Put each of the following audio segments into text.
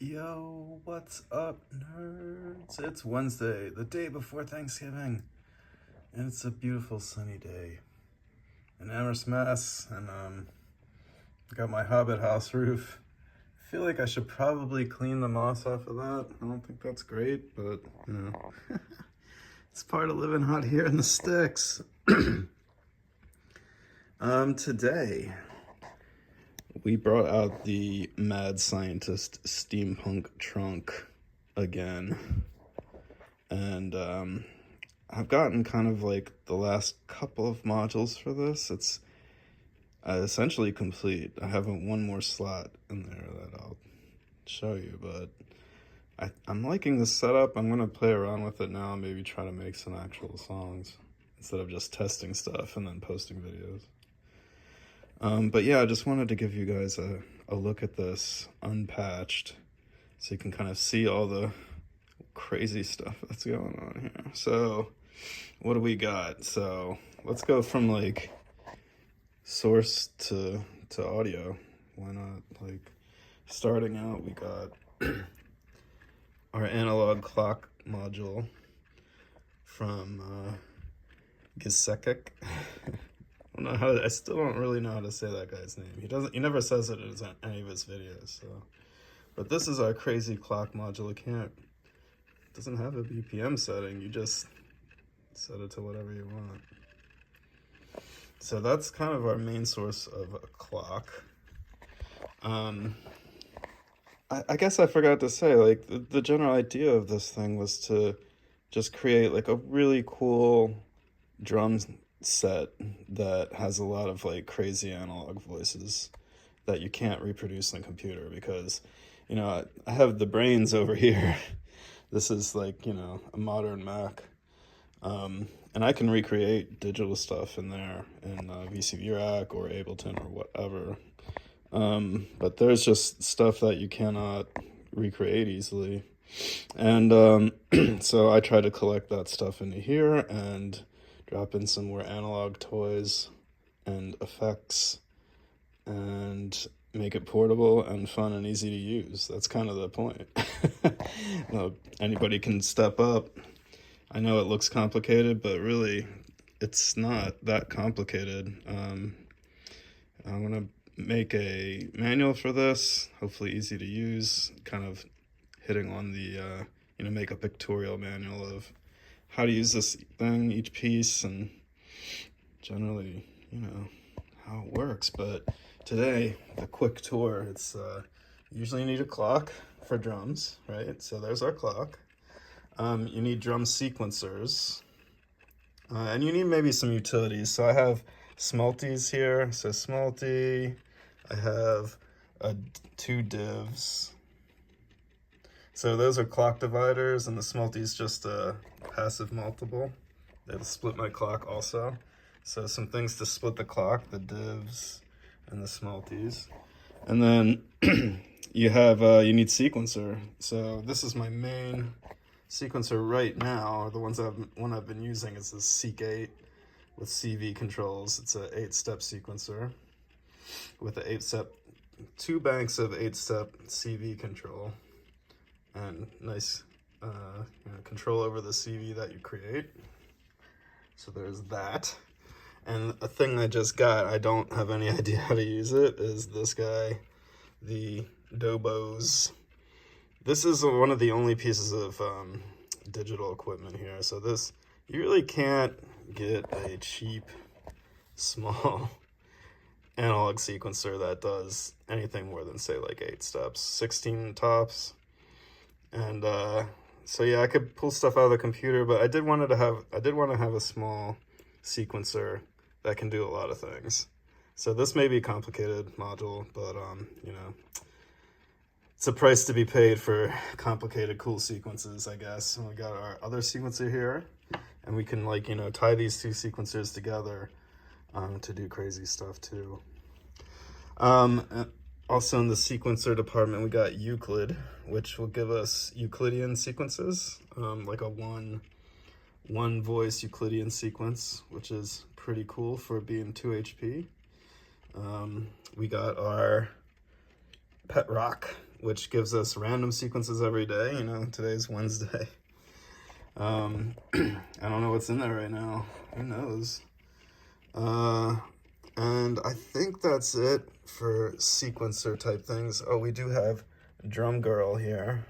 Yo, what's up, nerds? It's Wednesday, the day before Thanksgiving, and it's a beautiful sunny day in Amherst, Mass. And I got my Hobbit house roof. I feel like I should probably clean the moss off of that. I don't think that's great, but you know, it's part of living hot here in the sticks. Today we brought out the Mad Scientist Steampunk trunk again. And I've gotten kind of like the last couple of modules for this. It's essentially complete. I have one more slot in there that I'll show you, but I'm liking this setup. I'm going to play around with it now and maybe try to make some actual songs instead of just testing stuff and then posting videos. But yeah, I just wanted to give you guys a look at this unpatched so you can kind of see all the crazy stuff that's going on here. So what do we got? So let's go from like source to audio. Why not? Like starting out, we got our analog clock module from Gisekek. I still don't really know how to say that guy's name. He never says it in any of his videos. So, but this is our crazy clock module. It doesn't have a BPM setting. You just set it to whatever you want. So that's kind of our main source of a clock. I guess I forgot to say, like, the general idea of this thing was to just create like a really cool drum set that has a lot of like crazy analog voices that you can't reproduce in a computer because, you know, I have the brains over here. This is like, you know, a modern Mac. And I can recreate digital stuff in there in Eurorack or Ableton or whatever. But there's just stuff that you cannot recreate easily. And so I try to collect that stuff into here and drop in some more analog toys and effects and make it portable and fun and easy to use. That's kind of the point. Anybody can step up. I know it looks complicated, but really it's not that complicated. I'm going to make a manual for this, hopefully easy to use, kind of hitting on the, make a pictorial manual of how to use this thing, each piece, and generally, how it works. But today, the quick tour, it's usually you need a clock for drums, right? So there's our clock. You need drum sequencers, and you need maybe some utilities. So I have Smalties here. So Smalty, I have 2 divs. So those are clock dividers, and the Smalty's just a passive multiple. That'll split my clock also. So some things to split the clock, the divs and the Smalties. And then you need sequencer. So this is my main sequencer right now. The one I've been using is the Seek 8 with CV controls. It's a 8-step sequencer with 2 banks of 8-step CV control and nice control over the CV that you create. So there's that. And a thing I just got, I don't have any idea how to use it, is this guy, the Dobos. This is one of the only pieces of digital equipment here. So this, you really can't get a cheap, small analog sequencer that does anything more than, say, like 8 steps, 16 tops. And so yeah, I could pull stuff out of the computer, but I did want to have a small sequencer that can do a lot of things. So this may be a complicated module, but it's a price to be paid for complicated, cool sequences, I guess. And we got our other sequencer here, and we can tie these 2 sequencers together to do crazy stuff too. Also in the sequencer department, we got Euclid, which will give us Euclidean sequences, like a one voice Euclidean sequence, which is pretty cool for being 2 HP. We got our Pet Rock which gives us random sequences every day. You know, today's Wednesday. I don't know what's in there right now. Who knows? And I think that's it for sequencer type things. Oh, we do have Drum Girl here,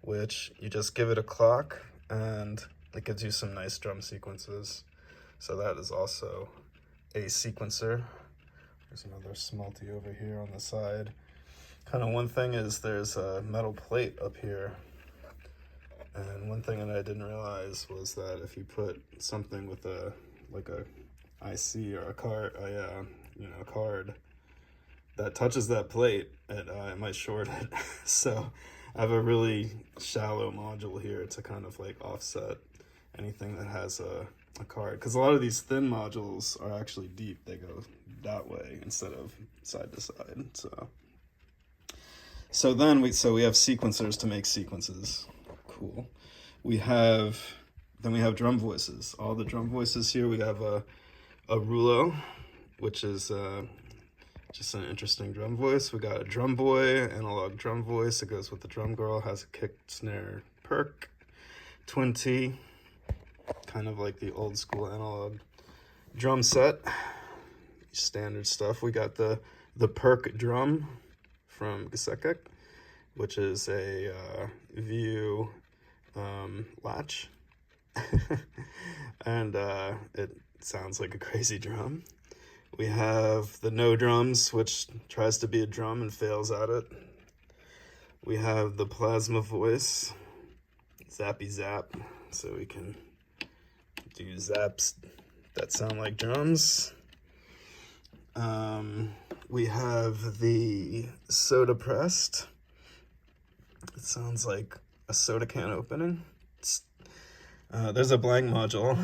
which you just give it a clock and it gives you some nice drum sequences. So that is also a sequencer. There's another smelty over here on the side. Kind of one thing is there's a metal plate up here. And one thing that I didn't realize was that if you put something with a IC or a card, a card that touches that plate, it might short it. So I have a really shallow module here to kind of like offset anything that has a card, because a lot of these thin modules are actually deep. They go that way instead of side to side. So then we have sequencers to make sequences. Cool. We have drum voices. All the drum voices here. We have a Rulo, which is just an interesting drum voice. We got a drum boy, analog drum voice. It goes with the drum girl. Has a kick, snare, perk, twin T, kind of like the old school analog drum set. Standard stuff. We got the perk drum from Gesekek, which is a View latch. And it sounds like a crazy drum. We have the no drums, which tries to be a drum and fails at it. We have the plasma voice, zappy zap, so we can do zaps that sound like drums. We have the soda pressed. It sounds like a soda can opening. There's a blank module.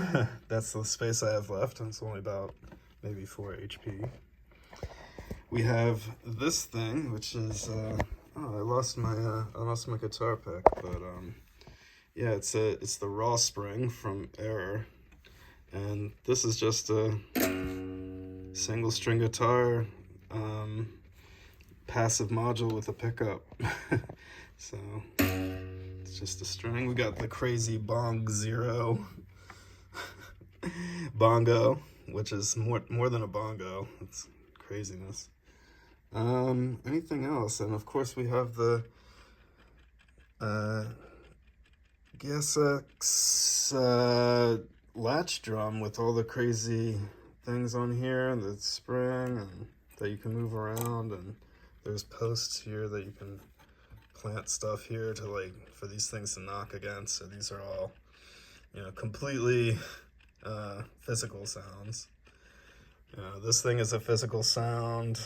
That's the space I have left. It's only about maybe 4 HP. We have this thing, which is I lost my guitar pick, but yeah, it's the raw spring from Error, and this is just a single string guitar passive module with a pickup. So it's just a string. We got the crazy Bong Zero bongo, which is more than a bongo. It's craziness. Anything else? And of course we have the GSX latch drum with all the crazy things on here, and the spring and that you can move around, and there's posts here that you can plant stuff here to for these things to knock against. So these are all, completely physical sounds. This thing is a physical sound,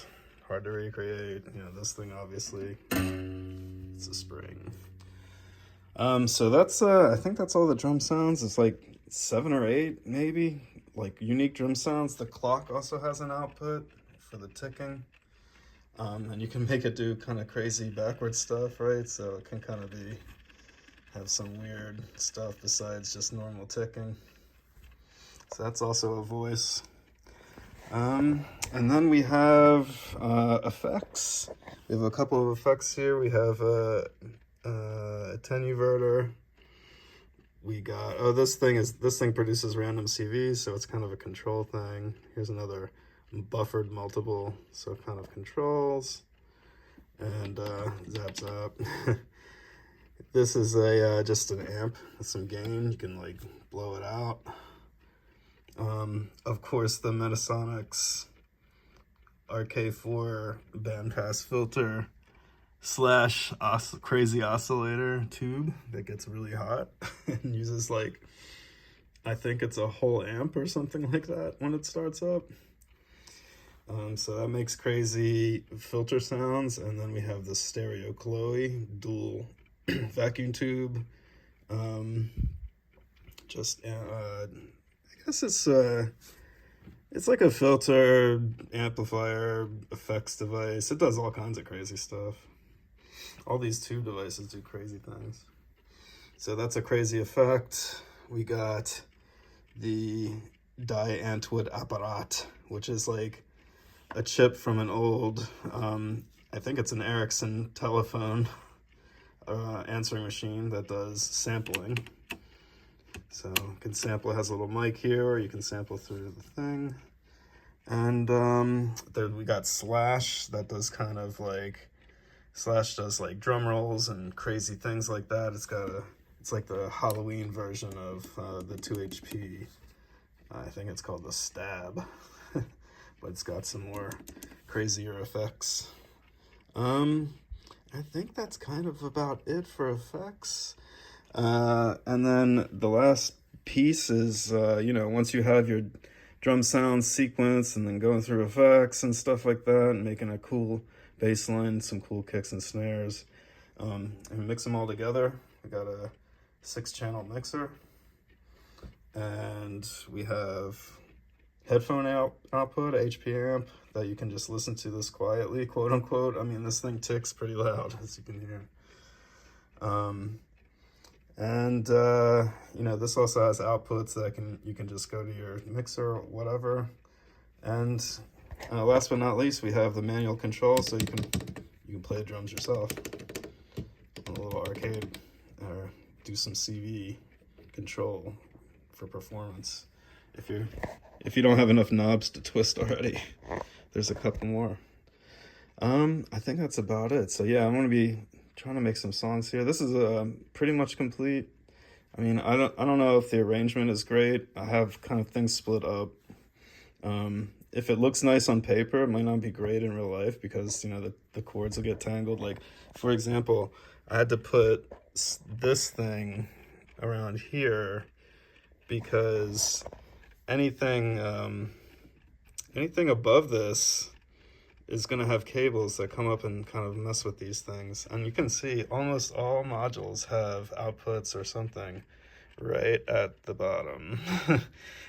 hard to recreate. This thing obviously, it's a spring. So that's I think that's all the drum sounds. It's like 7 or 8 maybe, unique drum sounds. The clock also has an output for the ticking. And you can make it do kind of crazy backwards stuff, right? So it can kind of have some weird stuff besides just normal ticking. So that's also a voice. And then we have effects. We have a couple of effects here. We have a attenuverter. We got, this thing produces random CVs, so it's kind of a control thing. Here's another buffered multiple, so kind of controls, and zap zap. This is just an amp with some gain. You can blow it out. Of course, the Metasonics RK4 bandpass filter / crazy oscillator tube that gets really hot and uses I think it's a whole amp or something like that when it starts up. So that makes crazy filter sounds. And then we have the Stereo Chloe dual vacuum tube. I guess it's like a filter, amplifier, effects device. It does all kinds of crazy stuff. All these tube devices do crazy things. So that's a crazy effect. We got the Die Antwoord Apparat, which is a chip from an old I think it's an Ericsson telephone answering machine that does sampling. So you can sample, it has a little mic here, or you can sample through the thing. And there we got Slash that does kind of like, Slash does like drum rolls and crazy things like that. It's like the Halloween version of the 2HP. I think it's called the Stab, but it's got some more crazier effects. I think that's kind of about it for effects. And then the last piece is, you know, once you have your drum sound sequence and then going through effects and stuff like that and making a cool bass line, some cool kicks and snares, and mix them all together. We got a 6-channel mixer, and we have headphone output, HP amp, that you can just listen to this quietly, quote unquote. I mean, this thing ticks pretty loud, as you can hear. You know, this also has outputs that you can just go to your mixer or whatever. And last but not least, we have the manual control, so you can play the drums yourself. A little arcade, or do some CV control for performance. If you don't have enough knobs to twist already, there's a couple more. I think that's about it. So yeah, I'm gonna be trying to make some songs here. This is pretty much complete. I mean, I don't know if the arrangement is great. I have kind of things split up. If it looks nice on paper, it might not be great in real life because, you know, the chords will get tangled. Like, for example, I had to put this thing around here because anything above this is going to have cables that come up and kind of mess with these things. And you can see almost all modules have outputs or something right at the bottom,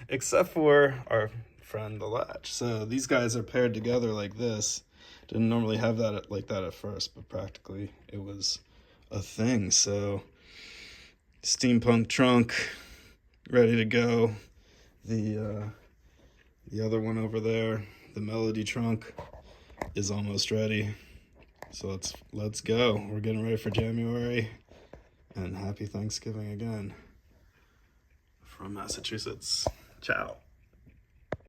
except for our friend the latch. So these guys are paired together like this. Didn't normally have that like that at first, but practically it was a thing. So Steampunk trunk ready to go. The other one over there, the melody trunk, is almost ready. So let's go. We're getting ready for January, and happy Thanksgiving again from Massachusetts. Ciao.